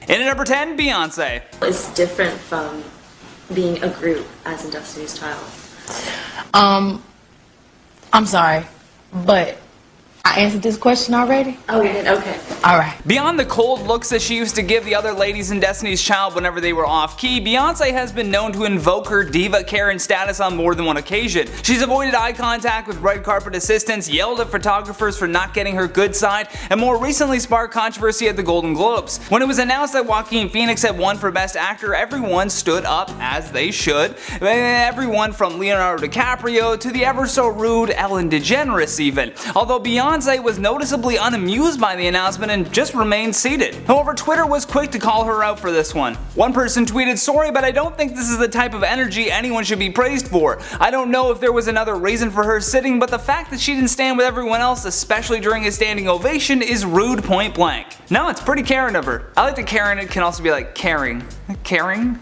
In at number 10, Beyonce. It's different from being a group as in Destiny's Child. I'm sorry, but I answered this question already? Oh, we did? Okay. Alright. Beyond the cold looks that she used to give the other ladies in Destiny's Child whenever they were off key, Beyonce has been known to invoke her diva Karen status on more than one occasion. She's avoided eye contact with red carpet assistants, yelled at photographers for not getting her good side, and more recently sparked controversy at the Golden Globes. When it was announced that Joaquin Phoenix had won for Best Actor, everyone stood up, as they should. Everyone from Leonardo DiCaprio to the ever so rude Ellen DeGeneres even. Although Beyonce was noticeably unamused by the announcement and just remained seated. However, Twitter was quick to call her out for this one. One person tweeted, "Sorry, but I don't think this is the type of energy anyone should be praised for. I don't know if there was another reason for her sitting, but the fact that she didn't stand with everyone else, especially during a standing ovation, is rude point blank." No, it's pretty Karen of her. I like that Karen can also be like caring. Caring?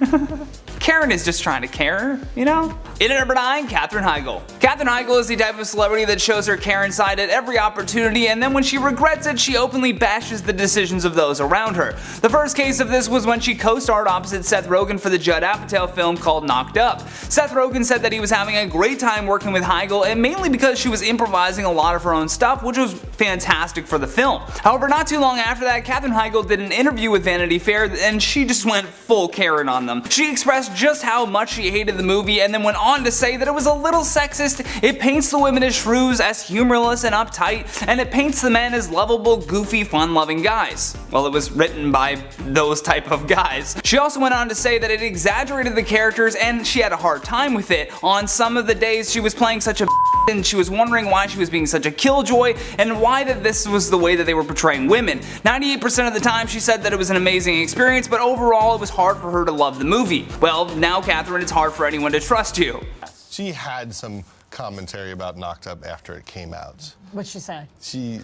Karen is just trying to care, you know? In at number 9, Katherine Heigl. Katherine Heigl is the type of celebrity that shows her Karen side at every opportunity, and then when she regrets it, she openly bashes the decisions of those around her. The first case of this was when she co-starred opposite Seth Rogen for the Judd Apatow film called Knocked Up. Seth Rogen said that he was having a great time working with Heigl, and mainly because she was improvising a lot of her own stuff, which was fantastic for the film. However, not too long after that, Katherine Heigl did an interview with Vanity Fair, and she just went full Karen on them. She expressed just how much she hated the movie and then went on to say that it was a little sexist, it paints the women as shrews, as humorless and uptight, and it paints the men as lovable, goofy, fun-loving guys. Well, it was written by those type of guys. She also went on to say that it exaggerated the characters and she had a hard time with it. On some of the days she was playing such a and she was wondering why she was being such a killjoy and why that this was the way that they were portraying women. 98% of the time she said that it was an amazing experience, but overall it was hard for her to love the movie. Well, now Katherine, it's hard for anyone to trust you. She had some commentary about Knocked Up after it came out. What'd she say? She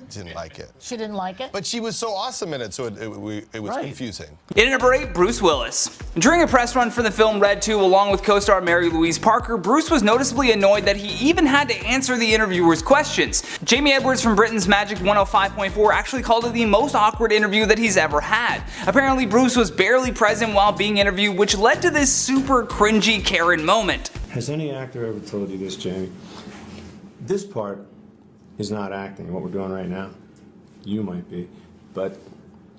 didn't like it. She didn't like it? But she was so awesome in it, so it was confusing. In at number 8, Bruce Willis. During a press run for the film Red 2 along with co-star Mary Louise Parker, Bruce was noticeably annoyed that he even had to answer the interviewers' questions. Jamie Edwards from Britain's Magic 105.4 actually called it the most awkward interview that he's ever had. Apparently Bruce was barely present while being interviewed, which led to this super cringy Karen moment. Has any actor ever told you this, Jamie? This part is not acting, what we're doing right now. You might be, but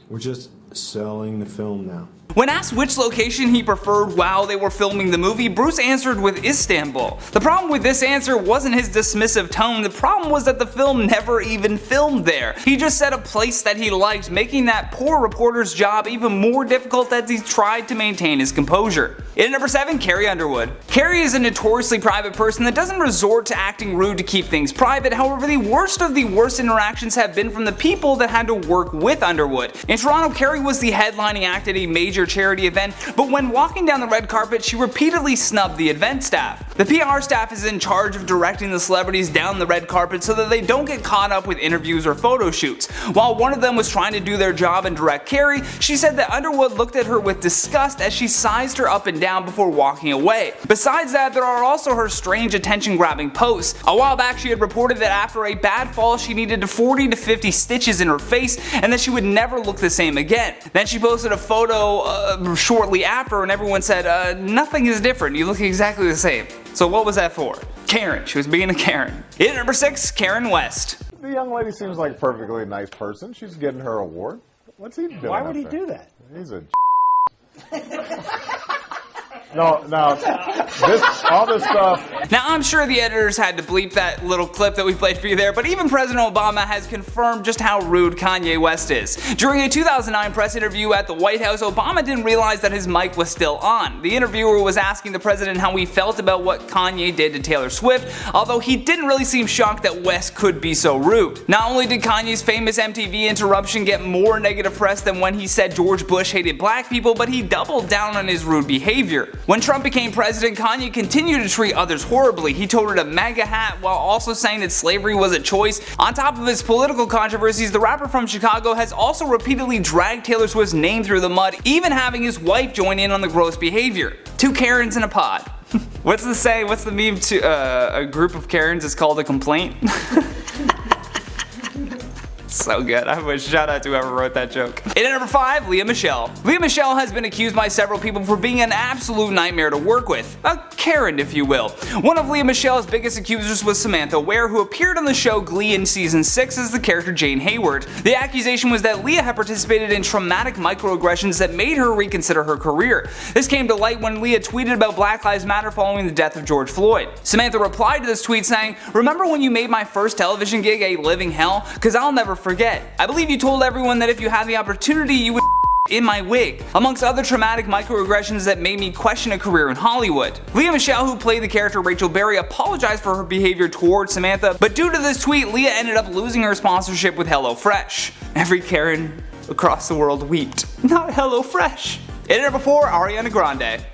we're just selling the film now. When asked which location he preferred while they were filming the movie, Bruce answered with Istanbul. The problem with this answer wasn't his dismissive tone, the problem was that the film never even filmed there. He just said a place that he liked, making that poor reporter's job even more difficult as he tried to maintain his composure. In at number 7, Carrie Underwood. Carrie is a notoriously private person that doesn't resort to acting rude to keep things private, however the worst of the worst interactions have been from the people that had to work with Underwood. In Toronto, Carrie was the headlining act at a major charity event, but when walking down the red carpet, she repeatedly snubbed the event staff. The PR staff is in charge of directing the celebrities down the red carpet so that they don't get caught up with interviews or photo shoots. While one of them was trying to do their job and direct Carrie, she said that Underwood looked at her with disgust as she sized her up and down before walking away. Besides that, there are also her strange attention-grabbing posts. A while back, she had reported that after a bad fall, she needed 40 to 50 stitches in her face and that she would never look the same again. Then she posted a photo shortly after and everyone said, nothing is different, you look exactly the same. So what was that for? Karen, she was being a Karen. In at number 6, Karen West. The young lady seems like a perfectly nice person. She's getting her award. What's he doing? Why would he do that? He's a No, all this stuff. Now I'm sure the editors had to bleep that little clip that we played for you there, but even President Obama has confirmed just how rude Kanye West is. During a 2009 press interview at the White House, Obama didn't realize that his mic was still on. The interviewer was asking the president how he felt about what Kanye did to Taylor Swift, although he didn't really seem shocked that West could be so rude. Not only did Kanye's famous MTV interruption get more negative press than when he said George Bush hated black people, but he doubled down on his rude behavior. When Trump became president, Kanye continued to treat others horribly. He toted a MAGA hat while also saying that slavery was a choice. On top of his political controversies, the rapper from Chicago has also repeatedly dragged Taylor Swift's name through the mud, even having his wife join in on the gross behavior. 2 Karens in a pod. What's the say? What's the meme to a group of Karens is called a complaint? So good. I wish shout out to whoever wrote that joke. In at number 5, Lea Michele. Lea Michele has been accused by several people for being an absolute nightmare to work with. A Karen, if you will. One of Lea Michele's biggest accusers was Samantha Ware, who appeared on the show Glee in season 6 as the character Jane Hayward. The accusation was that Lea had participated in traumatic microaggressions that made her reconsider her career. This came to light when Lea tweeted about Black Lives Matter following the death of George Floyd. Samantha replied to this tweet saying, "Remember when you made my first television gig a living hell? Cause I'll never forget. I believe you told everyone that if you had the opportunity you would in my wig," amongst other traumatic microaggressions that made me question a career in Hollywood. Lea Michele, who played the character Rachel Berry, apologized for her behavior towards Samantha, but due to this tweet, Lea ended up losing her sponsorship with HelloFresh. Every Karen across the world wept. Not HelloFresh. In at number 4, Ariana Grande.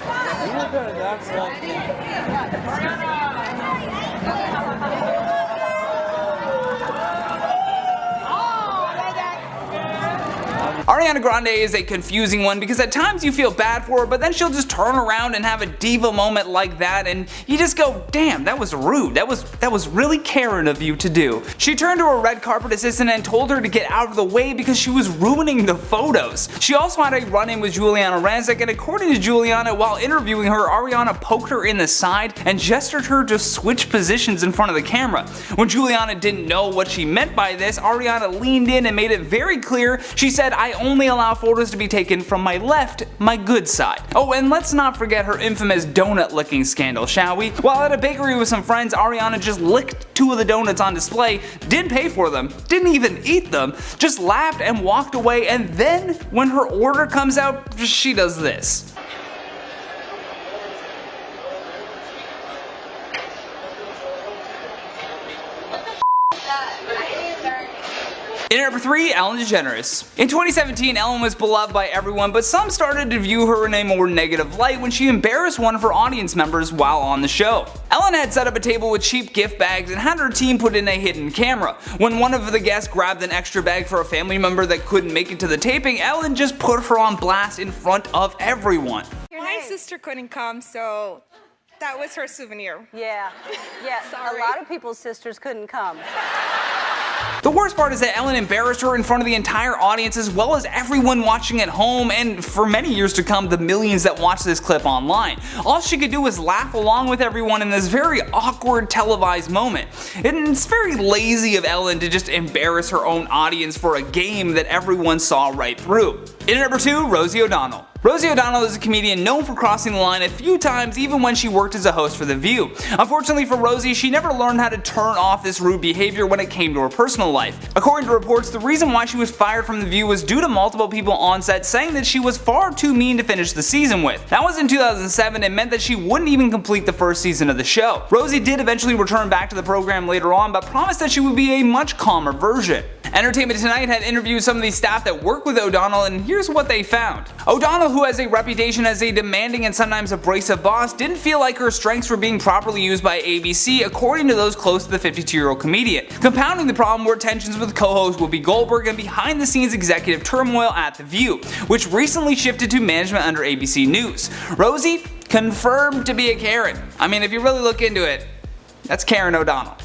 Ariana Grande is a confusing one because at times you feel bad for her, but then she'll just turn around and have a diva moment like that and you just go, damn, that was rude. That was really Karen of you to do. She turned to her red carpet assistant and told her to get out of the way because she was ruining the photos. She also had a run-in with Giuliana Rancic, and according to Giuliana, while interviewing her, Ariana poked her in the side and gestured her to switch positions in front of the camera. When Giuliana didn't know what she meant by this, Ariana leaned in and made it very clear. She said, "I only allow photos to be taken from my left, my good side." Oh, and let's not forget her infamous donut licking scandal, shall we? While at a bakery with some friends, Ariana just licked 2 of the donuts on display, didn't pay for them, didn't even eat them, just laughed and walked away, and then when her order comes out, she does this. In at number 3, Ellen DeGeneres. In 2017, Ellen was beloved by everyone, but some started to view her in a more negative light when she embarrassed one of her audience members while on the show. Ellen had set up a table with cheap gift bags and had her team put in a hidden camera. When one of the guests grabbed an extra bag for a family member that couldn't make it to the taping, Ellen just put her on blast in front of everyone. My sister couldn't come, so that was her souvenir. Yeah. Sorry. A lot of people's sisters couldn't come. The worst part is that Ellen embarrassed her in front of the entire audience as well as everyone watching at home, and for many years to come, the millions that watch this clip online. All she could do was laugh along with everyone in this very awkward televised moment. And it's very lazy of Ellen to just embarrass her own audience for a game that everyone saw right through. In at number 2, Rosie O'Donnell. Rosie O'Donnell is a comedian known for crossing the line a few times even when she worked as a host for The View. Unfortunately for Rosie, she never learned how to turn off this rude behavior when it came to her personal life. According to reports, the reason why she was fired from The View was due to multiple people on set saying that she was far too mean to finish the season with. That was in 2007 and meant that she wouldn't even complete the first season of the show. Rosie did eventually return back to the program later on, but promised that she would be a much calmer version. Entertainment Tonight had interviewed some of the staff that work with O'Donnell, and here's what they found. O'Donnell, who has a reputation as a demanding and sometimes abrasive boss, didn't feel like her strengths were being properly used by ABC, according to those close to the 52-year-old comedian. Compounding the problem were tensions with co-host Whoopi Goldberg and behind-the-scenes executive turmoil at The View, which recently shifted to management under ABC News. Rosie confirmed to be a Karen. I mean, if you really look into it, that's Karen O'Donnell.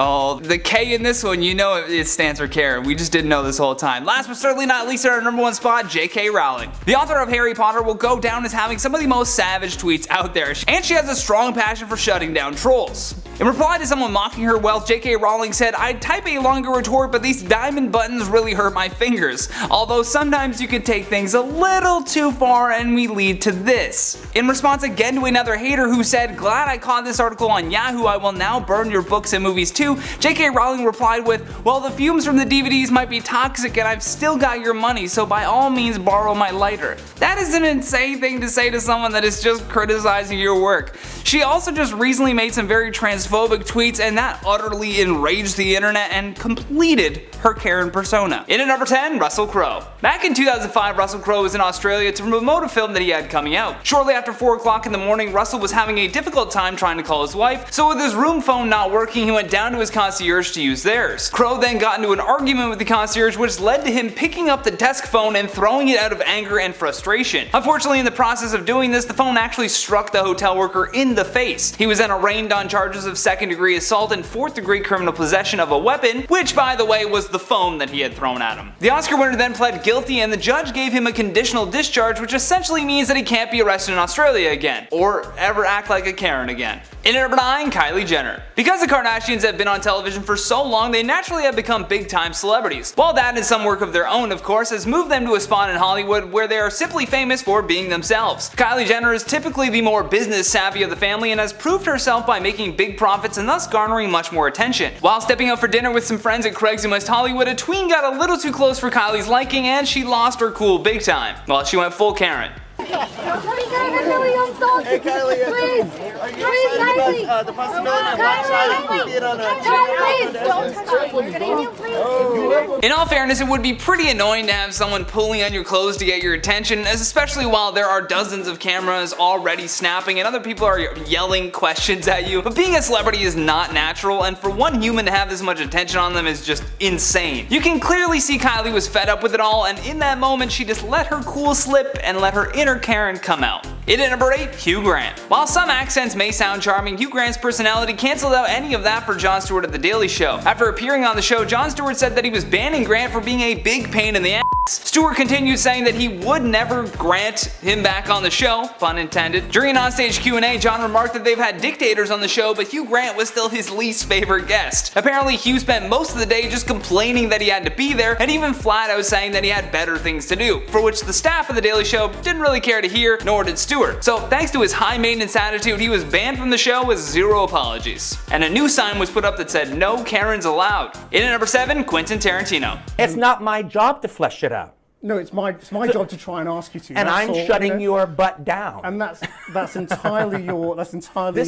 Oh, the K in this one, you know it stands for Karen. We just didn't know this whole time. Last but certainly not least, at our number 1 spot, J.K. Rowling. The author of Harry Potter will go down as having some of the most savage tweets out there, and she has a strong passion for shutting down trolls. In reply to someone mocking her wealth, J.K. Rowling said, "I'd type a longer retort, but these diamond buttons really hurt my fingers. Although sometimes you can take things a little too far and we lead to this." In response again to another hater who said, "Glad I caught this article on Yahoo, I will now burn your books and movies too," J.K. Rowling replied with, "Well, the fumes from the DVDs might be toxic and I've still got your money, so by all means borrow my lighter." That is an insane thing to say to someone that is just criticizing your work. She also just recently made some very transphobic tweets, and that utterly enraged the internet and completed her Karen persona. In at number 10, Russell Crowe. Back in 2005, Russell Crowe was in Australia to promote a film that he had coming out. Shortly after 4 o'clock in the morning, Russell was having a difficult time trying to call his wife, so with his room phone not working, he went down to his concierge to use theirs. Crowe then got into an argument with the concierge, which led to him picking up the desk phone and throwing it out of anger and frustration. Unfortunately, in the process of doing this, the phone actually struck the hotel worker in the face. He was then arraigned on charges of second-degree assault and fourth-degree criminal possession of a weapon, which, by the way, was the phone that he had thrown at him. The Oscar winner then pled guilty, and the judge gave him a conditional discharge, which essentially means that he can't be arrested in Australia again, or ever act like a Karen again. In at number 9, Kylie Jenner. Because the Kardashians have been on television for so long, they naturally have become big-time celebrities. While that and some work of their own, of course, has moved them to a spot in Hollywood where they are simply famous for being themselves. Kylie Jenner is typically the more business-savvy of the family and has proved herself by making big profits and thus garnering much more attention. While stepping out for dinner with some friends at Craig's in West Hollywood, a tween got a little too close for Kylie's liking and she lost her cool big time. Well, she went full Karen. Hey Kylie, please, Kylie. About the possibility of Black Friday being on a In all fairness, it would be pretty annoying to have someone pulling on your clothes to get your attention, especially while there are dozens of cameras already snapping and other people are yelling questions at you. But being a celebrity is not natural, and for one human to have this much attention on them is just insane. You can clearly see Kylie was fed up with it all, and in that moment she just let her cool slip and let her inner Karen come out. In at number 8, Hugh Grant. While some accents may sound charming, Hugh Grant's personality canceled out any of that for Jon Stewart at The Daily Show. After appearing on the show, Jon Stewart said that he was banning Grant for being a big pain in the ass. Stewart continued saying that he would never grant him back on the show, pun intended. During an onstage Q&A, Jon remarked that they've had dictators on the show, but Hugh Grant was still his least favorite guest. Apparently, Hugh spent most of the day just complaining that he had to be there, and even flat out saying that he had better things to do, for which the staff of The Daily Show didn't really care to hear, nor did Stewart. So thanks to his high maintenance attitude, he was banned from the show with 0 apologies. And a new sign was put up that said, "No Karens allowed." In at number 7, Quentin Tarantino. It's not my job to flesh it out. No, it's my job to try and ask you to. And I'm shutting your butt down. And that's entirely your This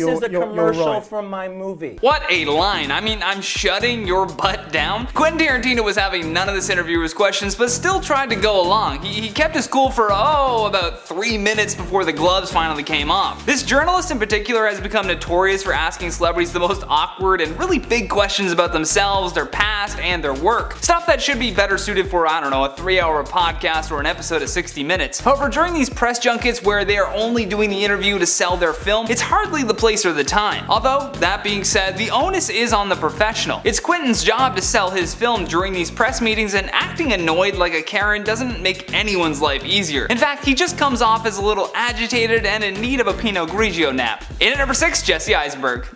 is a commercial from my movie. What a line. I mean, I'm shutting your butt down? Quentin Tarantino was having none of this interviewer's questions, but still tried to go along. He kept his cool for, about 3 minutes before the gloves finally came off. This journalist in particular has become notorious for asking celebrities the most awkward and really big questions about themselves, their past, and their work. Stuff that should be better suited for, a 3-hour podcast or an episode of 60 Minutes. However, during these press junkets where they are only doing the interview to sell their film, it's hardly the place or the time. Although, that being said, the onus is on the professional. It's Quentin's job to sell his film during these press meetings, and acting annoyed like a Karen doesn't make anyone's life easier. In fact, he just comes off as a little agitated and in need of a Pinot Grigio nap. In at number 6, Jesse Eisenberg.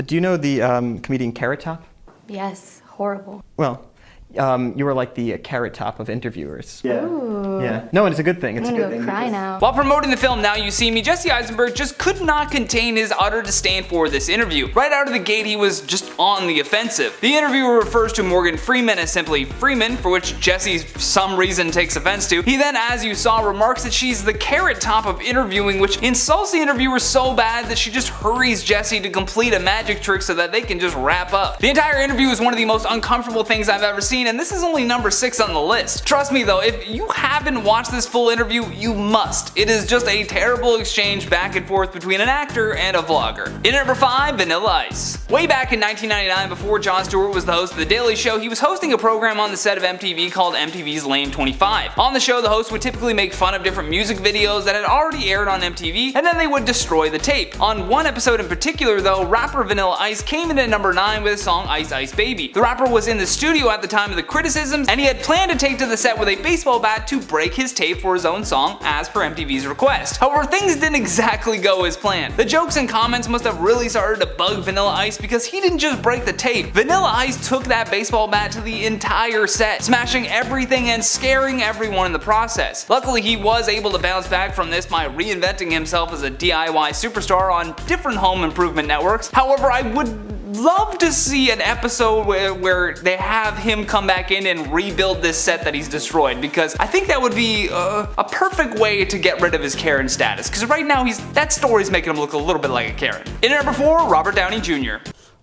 Do you know the comedian Carrot Top? Yes, horrible. Well, you were like the Carrot Top of interviewers. Yeah. Ooh. Yeah. No, it's a good thing. It's I'm a gonna good go thing. cry now. While promoting the film Now You See Me, Jesse Eisenberg just could not contain his utter disdain for this interview. Right out of the gate, he was just on the offensive. The interviewer refers to Morgan Freeman as simply Freeman, for which Jesse for some reason takes offense to. He then, as you saw, remarks that she's the Carrot Top of interviewing, which insults the interviewer so bad that she just hurries Jesse to complete a magic trick so that they can just wrap up. The entire interview is one of the most uncomfortable things I've ever seen, and this is only number 6 on the list. Trust me though, if you haven't watched this full interview, you must. It is just a terrible exchange back and forth between an actor and a vlogger. In at number 5, Vanilla Ice. Way back in 1999, before Jon Stewart was the host of The Daily Show, he was hosting a program on the set of MTV called MTV's Lane 25. On the show, the host would typically make fun of different music videos that had already aired on MTV, and then they would destroy the tape. On one episode in particular though, rapper Vanilla Ice came in at number 9 with his song Ice Ice Baby. The rapper was in the studio at the time of the criticisms, and he had planned to take to the set with a baseball bat to break his tape for his own song as per MTV's request. However, things didn't exactly go as planned. The jokes and comments must have really started to bug Vanilla Ice because he didn't just break the tape. Vanilla Ice took that baseball bat to the entire set, smashing everything and scaring everyone in the process. Luckily, he was able to bounce back from this by reinventing himself as a DIY superstar on different home improvement networks. However, I would love to see an episode where they have him come back in and rebuild this set that he's destroyed, because I think that would be a perfect way to get rid of his Karen status, because right now that story's making him look a little bit like a Karen. In at number 4, Robert Downey Jr.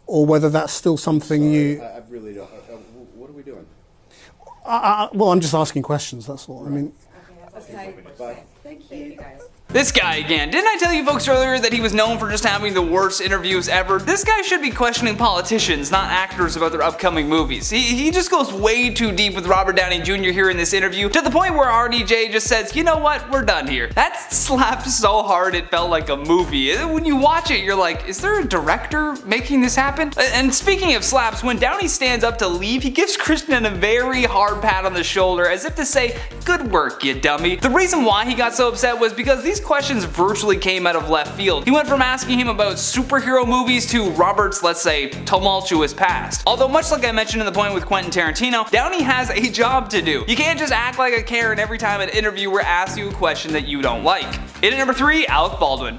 Or whether that's still something you... I really don't. What are we doing? Well, I'm just asking questions, that's all. I mean... Okay. Bye. Thank you. This guy again. Didn't I tell you folks earlier that he was known for just having the worst interviews ever? This guy should be questioning politicians, not actors, about their upcoming movies. He just goes way too deep with Robert Downey Jr. here in this interview, to the point where RDJ just says, you know what, we're done here. That slapped so hard it felt like a movie. When you watch it, you're like, is there a director making this happen? And speaking of slaps, when Downey stands up to leave, he gives Christian a very hard pat on the shoulder as if to say, good work, you dummy. The reason why he got so upset was because these questions virtually came out of left field. He went from asking him about superhero movies to Robert's, let's say, tumultuous past. Although much like I mentioned in the point with Quentin Tarantino, Downey has a job to do. You can't just act like a Karen every time an interviewer asks you a question that you don't like. In at number 3, Alec Baldwin.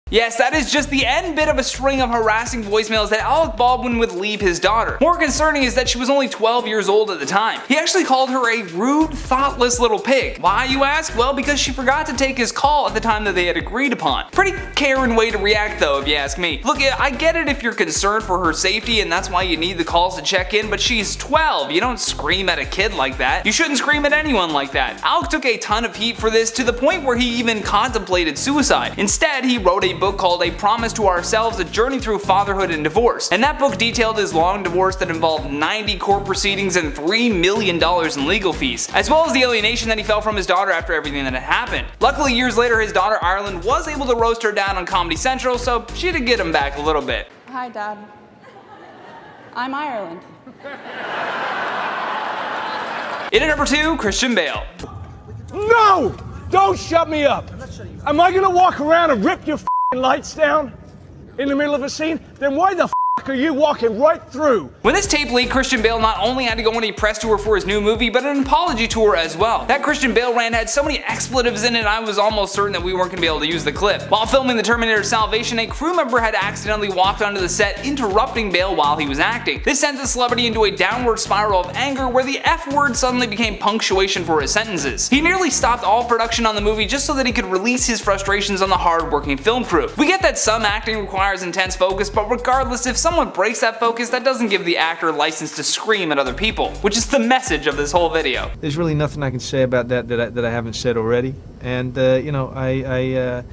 Yes, that is just the end bit of a string of harassing voicemails that Alec Baldwin would leave his daughter. More concerning is that she was only 12 years old at the time. He actually called her a rude, thoughtless little pig. Why, you ask? Well, because she forgot to take his call at the time that they had agreed upon. Pretty Karen way to react though, if you ask me. Look, I get it if you're concerned for her safety and that's why you need the calls to check in, but she's 12. You don't scream at a kid like that. You shouldn't scream at anyone like that. Alec took a ton of heat for this, to the point where he even contemplated suicide. Instead, he wrote a book called A Promise to Ourselves: A Journey Through Fatherhood and Divorce. And that book detailed his long divorce that involved 90 court proceedings and $3 million in legal fees, as well as the alienation that he felt from his daughter after everything that had happened. Luckily, years later, his daughter Ireland was able to roast her dad on Comedy Central, so she did get him back a little bit. Hi, Dad. I'm Ireland. In at number 2, Christian Bale. No! Don't shut me up! Am I gonna walk around and rip your lights down in the middle of a scene? Then why the are you walking right through? When this tape leaked, Christian Bale not only had to go on a press tour for his new movie, but an apology tour as well. That Christian Bale rant had so many expletives in it, I was almost certain that we weren't going to be able to use the clip. While filming The Terminator Salvation, a crew member had accidentally walked onto the set, interrupting Bale while he was acting. This sent the celebrity into a downward spiral of anger where the F word suddenly became punctuation for his sentences. He nearly stopped all production on the movie just so that he could release his frustrations on the hard-working film crew. We get that some acting requires intense focus, but regardless, if someone breaks that focus, that doesn't give the actor license to scream at other people, which is the message of this whole video. There's really nothing I can say about that I haven't said already, and you know, I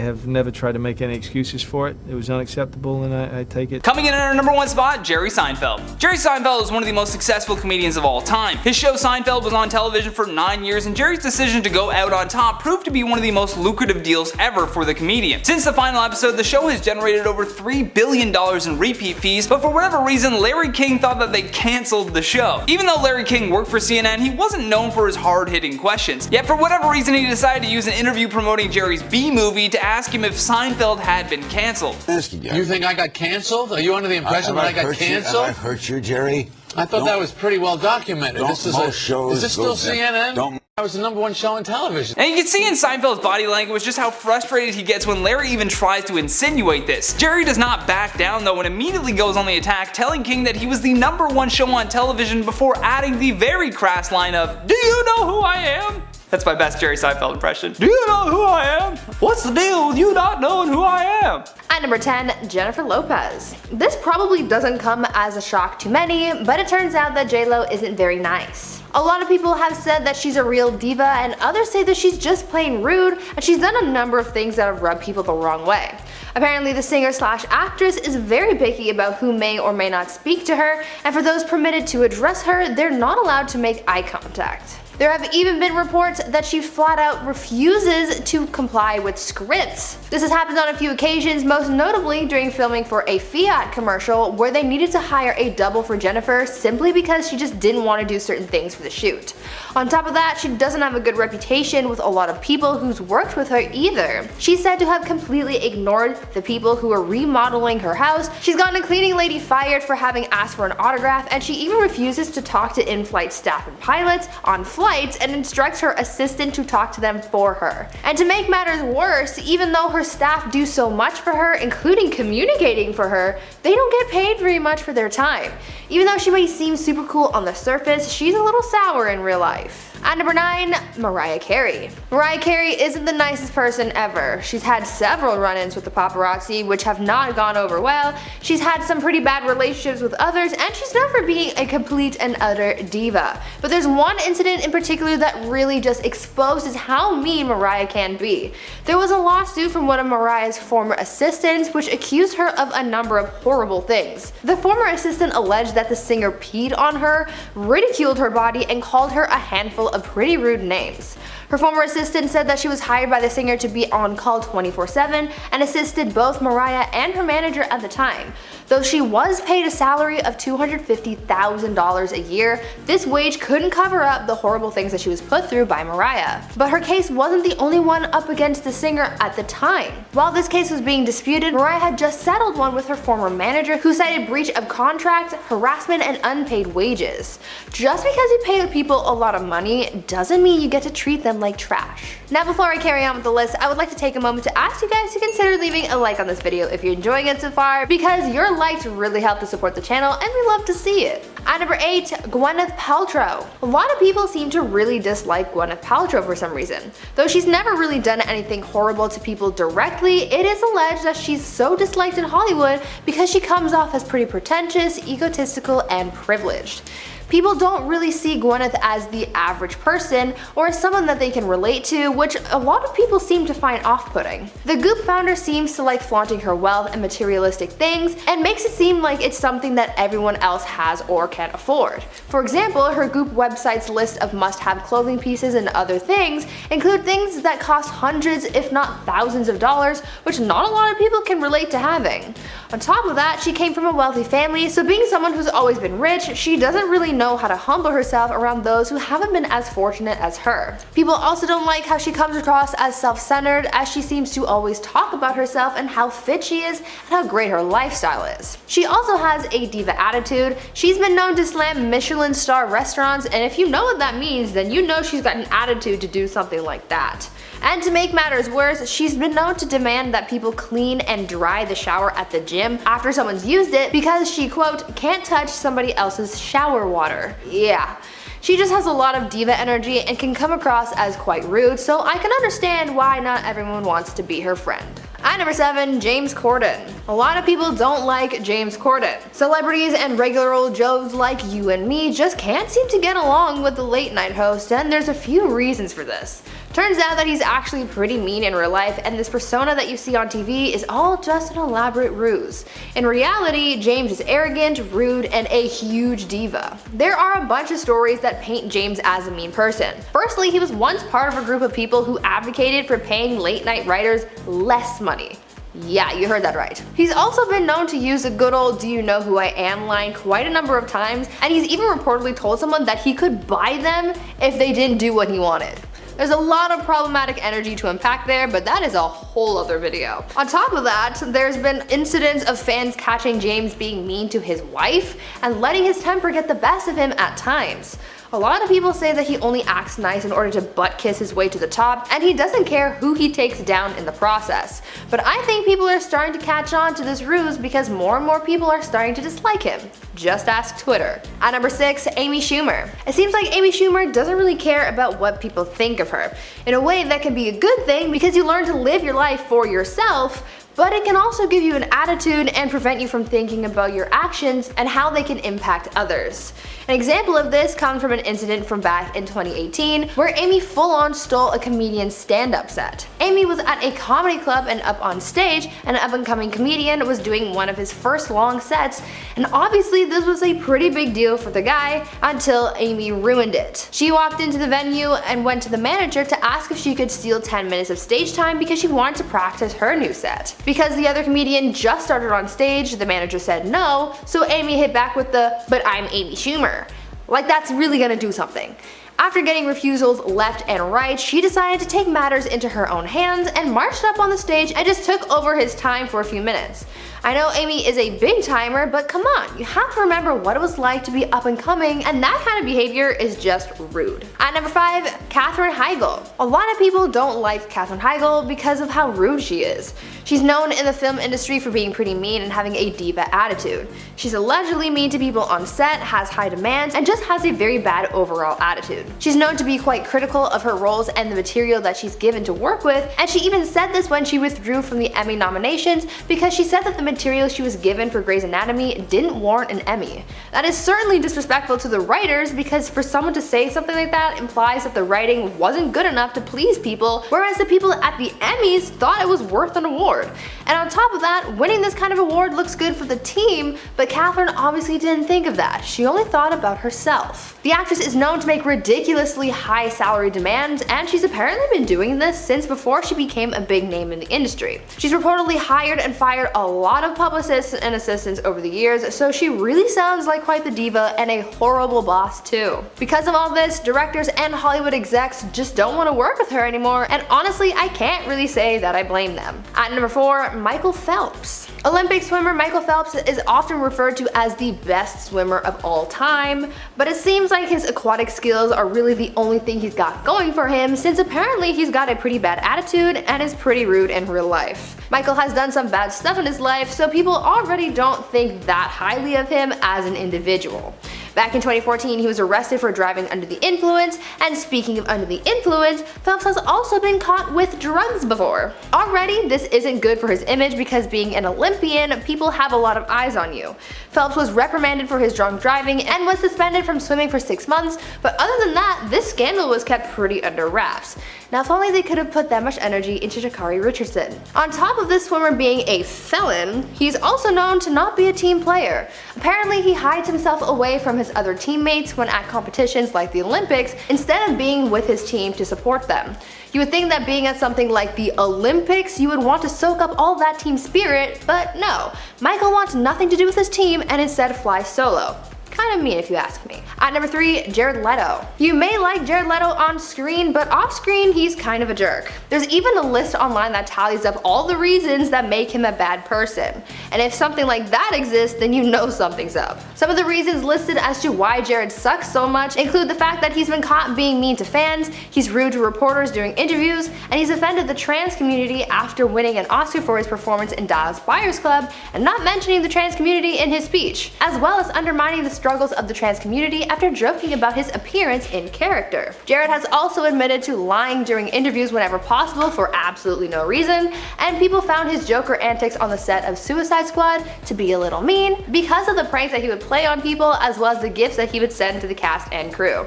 have never tried to make any excuses for it. It was unacceptable, and I take it. Coming in at our number 1 spot, Jerry Seinfeld. Jerry Seinfeld is one of the most successful comedians of all time. His show Seinfeld was on television for 9 years, and Jerry's decision to go out on top proved to be one of the most lucrative deals ever for the comedian. Since the final episode, the show has generated over $3 billion in repeat fees, but for whatever reason, Larry King thought that they canceled the show. Even though Larry King worked for CNN, he wasn't known for his hard-hitting questions. Yet for whatever reason, he decided to use an interview promoting Jerry's B-movie to ask him if Seinfeld had been canceled. You think I got canceled? Are you under the impression that I got canceled? Have I hurt you, Jerry? I thought that was pretty well documented. Is this still CNN? Don't. That was the #1 show on television. And you can see in Seinfeld's body language just how frustrated he gets when Larry even tries to insinuate this. Jerry does not back down though and immediately goes on the attack, telling King that he was the #1 show on television before adding the very crass line of, "Do you know who I am?" That's my best Jerry Seinfeld impression. Do you know who I am? What's the deal with you not knowing who I am? At number 10, Jennifer Lopez. This probably doesn't come as a shock to many, but it turns out that J-Lo isn't very nice. A lot of people have said that she's a real diva, and others say that she's just plain rude, and she's done a number of things that have rubbed people the wrong way. Apparently the singer/actress is very picky about who may or may not speak to her, and for those permitted to address her, they're not allowed to make eye contact. There have even been reports that she flat out refuses to comply with scripts. This has happened on a few occasions, most notably during filming for a Fiat commercial where they needed to hire a double for Jennifer simply because she just didn't want to do certain things for the shoot. On top of that, she doesn't have a good reputation with a lot of people who's worked with her either. She's said to have completely ignored the people who are remodeling her house. She's gotten a cleaning lady fired for having asked for an autograph, and she even refuses to talk to in-flight staff and pilots on flights and instructs her assistant to talk to them for her. And to make matters worse, even though her staff do so much for her, including communicating for her, they don't get paid very much for their time. Even though she may seem super cool on the surface, she's a little sour in real life. At number 9, Mariah Carey. Mariah Carey isn't the nicest person ever. She's had several run-ins with the paparazzi, which have not gone over well. She's had some pretty bad relationships with others, and she's known for being a complete and utter diva. But there's one incident in particular that really just exposes how mean Mariah can be. There was a lawsuit from one of Mariah's former assistants, which accused her of a number of horrible things. The former assistant alleged that the singer peed on her, ridiculed her body, and called her a handful of pretty rude names. Her former assistant said that she was hired by the singer to be on call 24/7 and assisted both Mariah and her manager at the time. Though she was paid a salary of $250,000 a year, this wage couldn't cover up the horrible things that she was put through by Mariah. But her case wasn't the only one up against the singer at the time. While this case was being disputed, Mariah had just settled one with her former manager, who cited breach of contract, harassment, and unpaid wages. Just because you pay people a lot of money doesn't mean you get to treat them like trash. Now, before I carry on with the list, I would like to take a moment to ask you guys to consider leaving a like on this video if you're enjoying it so far, because your likes really help to support the channel and we love to see it. At number 8, Gwyneth Paltrow. A lot of people seem to really dislike Gwyneth Paltrow for some reason. Though she's never really done anything horrible to people directly, it is alleged that she's so disliked in Hollywood because she comes off as pretty pretentious, egotistical, and privileged. People don't really see Gwyneth as the average person or as someone that they can relate to, which a lot of people seem to find off-putting. The Goop founder seems to like flaunting her wealth and materialistic things and makes it seem like it's something that everyone else has or can afford. For example, her Goop website's list of must-have clothing pieces and other things include things that cost hundreds if not thousands of dollars, which not a lot of people can relate to having. On top of that, she came from a wealthy family, so being someone who's always been rich, she doesn't really know how to humble herself around those who haven't been as fortunate as her. People also don't like how she comes across as self-centered, as she seems to always talk about herself and how fit she is and how great her lifestyle is. She also has a diva attitude. She's been known to slam Michelin star restaurants, and if you know what that means, then you know she's got an attitude to do something like that. And to make matters worse, she's been known to demand that people clean and dry the shower at the gym after someone's used it because she, quote, can't touch somebody else's shower water. Yeah. She just has a lot of diva energy and can come across as quite rude, so I can understand why not everyone wants to be her friend. At number 7, James Corden. A lot of people don't like James Corden. Celebrities and regular old Joes like you and me just can't seem to get along with the late night host, and there's a few reasons for this. Turns out that he's actually pretty mean in real life, and this persona that you see on TV is all just an elaborate ruse. In reality, James is arrogant, rude, and a huge diva. There are a bunch of stories that paint James as a mean person. Firstly, he was once part of a group of people who advocated for paying late night writers less money. Yeah, you heard that right. He's also been known to use a good old "do you know who I am" line quite a number of times, and he's even reportedly told someone that he could buy them if they didn't do what he wanted. There's a lot of problematic energy to unpack there, but that is a whole other video. On top of that, there's been incidents of fans catching James being mean to his wife and letting his temper get the best of him at times. A lot of people say that he only acts nice in order to butt kiss his way to the top, and he doesn't care who he takes down in the process. But I think people are starting to catch on to this ruse because more and more people are starting to dislike him. Just ask Twitter. At number 6, Amy Schumer. It seems like Amy Schumer doesn't really care about what people think of her. In a way, that can be a good thing because you learn to live your life for yourself, but it can also give you an attitude and prevent you from thinking about your actions and how they can impact others. An example of this comes from an incident from back in 2018 where Amy full-on stole a comedian's stand-up set. Amy was at a comedy club and up on stage, and an up-and-coming comedian was doing one of his first long sets, and obviously this was a pretty big deal for the guy until Amy ruined it. She walked into the venue and went to the manager to ask if she could steal 10 minutes of stage time because she wanted to practice her new set. Because the other comedian just started on stage, the manager said no, so Amy hit back with the "but I'm Amy Schumer." Like that's really gonna do something. After getting refusals left and right, she decided to take matters into her own hands and marched up on the stage and just took over his time for a few minutes. I know Amy is a big timer, but come on, you have to remember what it was like to be up and coming, and that kind of behavior is just rude. At number 5, Katherine Heigl. A lot of people don't like Katherine Heigl because of how rude she is. She's known in the film industry for being pretty mean and having a diva attitude. She's allegedly mean to people on set, has high demands, and just has a very bad overall attitude. She's known to be quite critical of her roles and the material that she's given to work with, and she even said this when she withdrew from the Emmy nominations because she said that the material she was given for Grey's Anatomy didn't warrant an Emmy. That is certainly disrespectful to the writers, because for someone to say something like that implies that the writing wasn't good enough to please people, whereas the people at the Emmys thought it was worth an award. And on top of that, winning this kind of award looks good for the team, but Katherine obviously didn't think of that. She only thought about herself. The actress is known to make ridiculously high salary demands, and she's apparently been doing this since before she became a big name in the industry. She's reportedly hired and fired a lot of publicists and assistants over the years, so she really sounds like quite the diva and a horrible boss too. Because of all this, directors and Hollywood execs just don't want to work with her anymore, and honestly, I can't really say that I blame them. At number 4, Michael Phelps. Olympic swimmer Michael Phelps is often referred to as the best swimmer of all time, but it seems like his aquatic skills are really the only thing he's got going for him, since apparently he's got a pretty bad attitude and is pretty rude in real life. Michael has done some bad stuff in his life, so people already don't think that highly of him as an individual. Back in 2014, he was arrested for driving under the influence, and speaking of under the influence, Phelps has also been caught with drugs before. Already, this isn't good for his image because being an Olympian, people have a lot of eyes on you. Phelps was reprimanded for his drunk driving and was suspended from swimming for 6 months, but other than that, this scandal was kept pretty under wraps. Now if only they could have put that much energy into Sha'Carri Richardson. On top of this swimmer being a felon, he's also known to not be a team player. Apparently he hides himself away from his other teammates when at competitions like the Olympics instead of being with his team to support them. You would think that being at something like the Olympics, you would want to soak up all that team spirit, but no. Michael wants nothing to do with his team and instead flies solo. Kind of mean if you ask me. At number 3, Jared Leto. You may like Jared Leto on screen, but off screen he's kind of a jerk. There's even a list online that tallies up all the reasons that make him a bad person. And if something like that exists, then you know something's up. Some of the reasons listed as to why Jared sucks so much include the fact that he's been caught being mean to fans, he's rude to reporters during interviews, and he's offended the trans community after winning an Oscar for his performance in Dallas Buyers Club and not mentioning the trans community in his speech, as well as undermining the struggles of the trans community after joking about his appearance in character. Jared has also admitted to lying during interviews whenever possible for absolutely no reason, and people found his Joker antics on the set of Suicide Squad to be a little mean because of the pranks that he would play on people as well as the gifts that he would send to the cast and crew.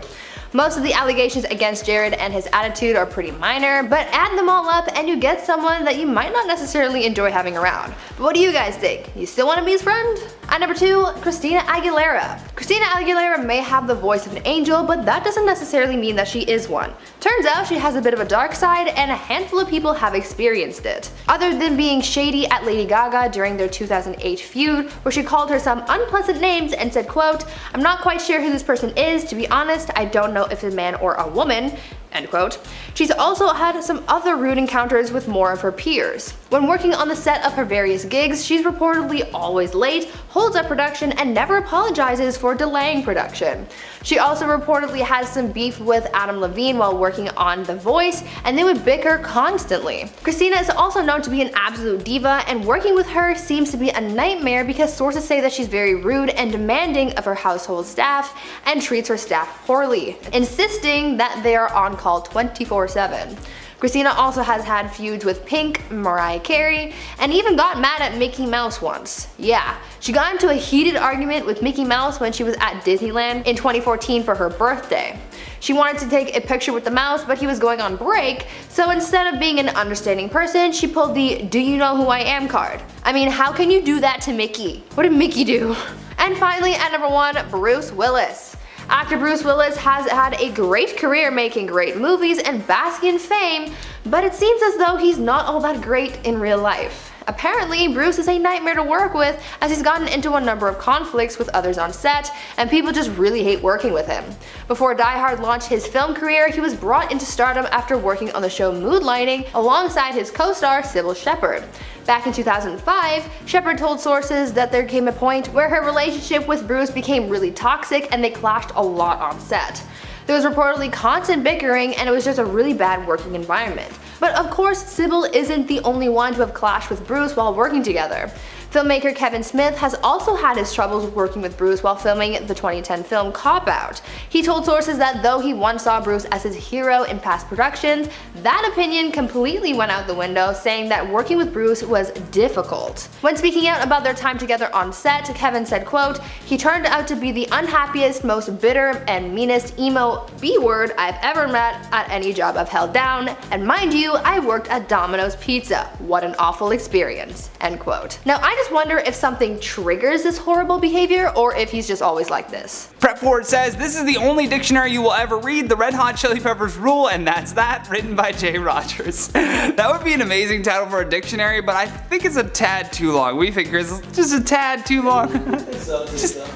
Most of the allegations against Jared and his attitude are pretty minor, but add them all up and you get someone that you might not necessarily enjoy having around. But what do you guys think? You still want to be his friend? At number 2, Christina Aguilera. Christina Aguilera may have the voice of an angel, but that doesn't necessarily mean that she is one. Turns out she has a bit of a dark side, and a handful of people have experienced it. Other than being shady at Lady Gaga during their 2008 feud, where she called her some unpleasant names and said, quote, "I'm not quite sure who this person is, to be honest, I don't know if it's a man or a woman," end quote. She's also had some other rude encounters with more of her peers. When working on the set of her various gigs, she's reportedly always late, holds up production, and never apologizes for delaying production. She also reportedly has some beef with Adam Levine while working on The Voice, and they would bicker constantly. Christina is also known to be an absolute diva, and working with her seems to be a nightmare because sources say that she's very rude and demanding of her household staff and treats her staff poorly, insisting that they are on call 24/7. Christina also has had feuds with Pink, Mariah Carey, and even got mad at Mickey Mouse once. Yeah, she got into a heated argument with Mickey Mouse when she was at Disneyland in 2014 for her birthday. She wanted to take a picture with the mouse, but he was going on break, so instead of being an understanding person, she pulled the "Do you know who I am" card. I mean, how can you do that to Mickey? What did Mickey do? And finally, at number 1, Bruce Willis. Actor Bruce Willis has had a great career making great movies and basking in fame, but it seems as though he's not all that great in real life. Apparently, Bruce is a nightmare to work with as he's gotten into a number of conflicts with others on set, and people just really hate working with him. Before Die Hard launched his film career, he was brought into stardom after working on the show Moonlighting alongside his co-star Sybil Shepherd. Back in 2005, Shepherd told sources that there came a point where her relationship with Bruce became really toxic and they clashed a lot on set. There was reportedly constant bickering and it was just a really bad working environment. But of course, Sybil isn't the only one to have clashed with Bruce while working together. Filmmaker Kevin Smith has also had his troubles working with Bruce while filming the 2010 film Cop Out. He told sources that though he once saw Bruce as his hero in past productions, that opinion completely went out the window, saying that working with Bruce was difficult. When speaking out about their time together on set, Kevin said, quote, "He turned out to be the unhappiest, most bitter, and meanest emo B-word I've ever met at any job I've held down, and mind you, I worked at Domino's Pizza. What an awful experience." End quote. Now I just wonder if something triggers this horrible behavior or if he's just always like this. Prepford says, "This is the only dictionary you will ever read, the Red Hot Chili Peppers rule, and that's that," written by Jay Rogers. That would be an amazing title for a dictionary, but I think it's a tad too long. What do you think, Chris? Just a tad too long?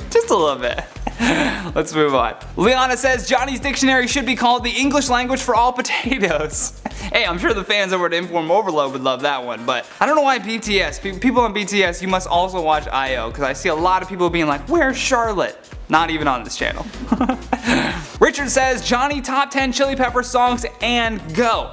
just a little bit. Let's move on. Liana says, "Johnny's dictionary should be called the English language for all potatoes." Hey, I'm sure the fans over at Inform Overload would love that one, but I don't know why BTS. People on BTS, you must also watch I.O. because I see a lot of people being like, "Where's Charlotte?" Not even on this channel. Richard says, "Johnny top 10 Chili Pepper songs and go."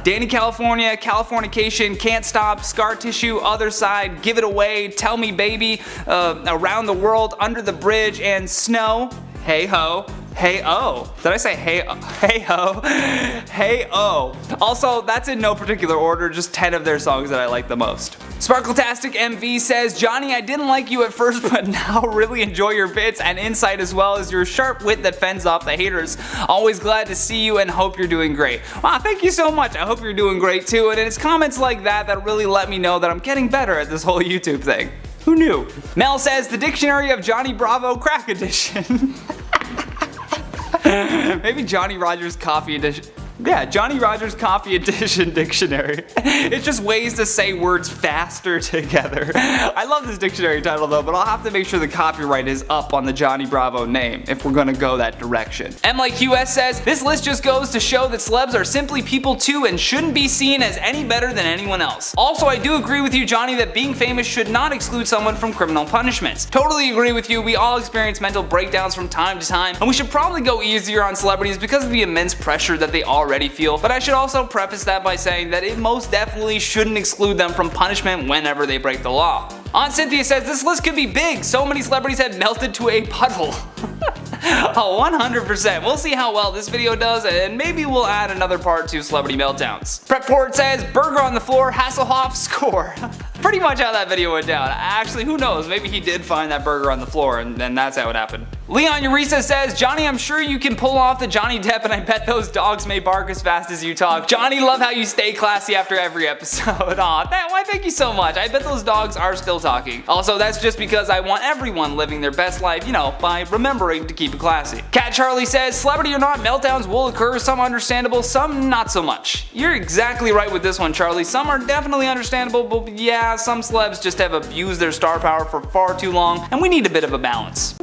Danny California, Californication, Can't Stop, Scar Tissue, Other Side, Give It Away, Tell Me Baby, Around the World, Under the Bridge, and Snow. Hey Ho. Hey Oh. Did I say hey ho? Hey Oh. Also, that's in no particular order, just 10 of their songs that I like the most. Sparkletastic MV says, "Johnny, I didn't like you at first, but now really enjoy your bits and insight as well as your sharp wit that fends off the haters. Always glad to see you and hope you're doing great." Wow, thank you so much. I hope you're doing great too, and it's comments like that that really let me know that I'm getting better at this whole YouTube thing. Who knew? Mel says, "The Dictionary of Johnny Bravo Crack Edition." Maybe Johnny Rogers Coffee Edition. Yeah, Johnny Rogers Coffee Edition Dictionary. It's just ways to say words faster together. I love this dictionary title though, but I'll have to make sure the copyright is up on the Johnny Bravo name if we're gonna go that direction. M like US says, "This list just goes to show that celebs are simply people too and shouldn't be seen as any better than anyone else. Also, I do agree with you, Johnny, that being famous should not exclude someone from criminal punishments. Totally agree with you, we all experience mental breakdowns from time to time, and we should probably go easier on celebrities because of the immense pressure that they already feel, but I should also preface that by saying that it most definitely shouldn't exclude them from punishment whenever they break the law." Aunt Cynthia says, "This list could be big. So many celebrities have melted to a puddle." Oh, 100%. We'll see how well this video does, and maybe we'll add another part to Celebrity Meltdowns. Prepford says, "Burger on the floor, Hasselhoff score." Pretty much how that video went down. Actually, who knows? Maybe he did find that burger on the floor, and that's how it happened. Leon Eureka says, "Johnny, I'm sure you can pull off the Johnny Depp, and I bet those dogs may bark as fast as you talk. Johnny, love how you stay classy after every episode." Aw, why thank you so much. I bet those dogs are still talking. Also, that's just because I want everyone living their best life, you know, by remembering to keep it classy. Cat Charlie says, "Celebrity or not, meltdowns will occur, some understandable, some not so much." You're exactly right with this one, Charlie. Some are definitely understandable, but yeah, some celebs just have abused their star power for far too long, and we need a bit of a balance.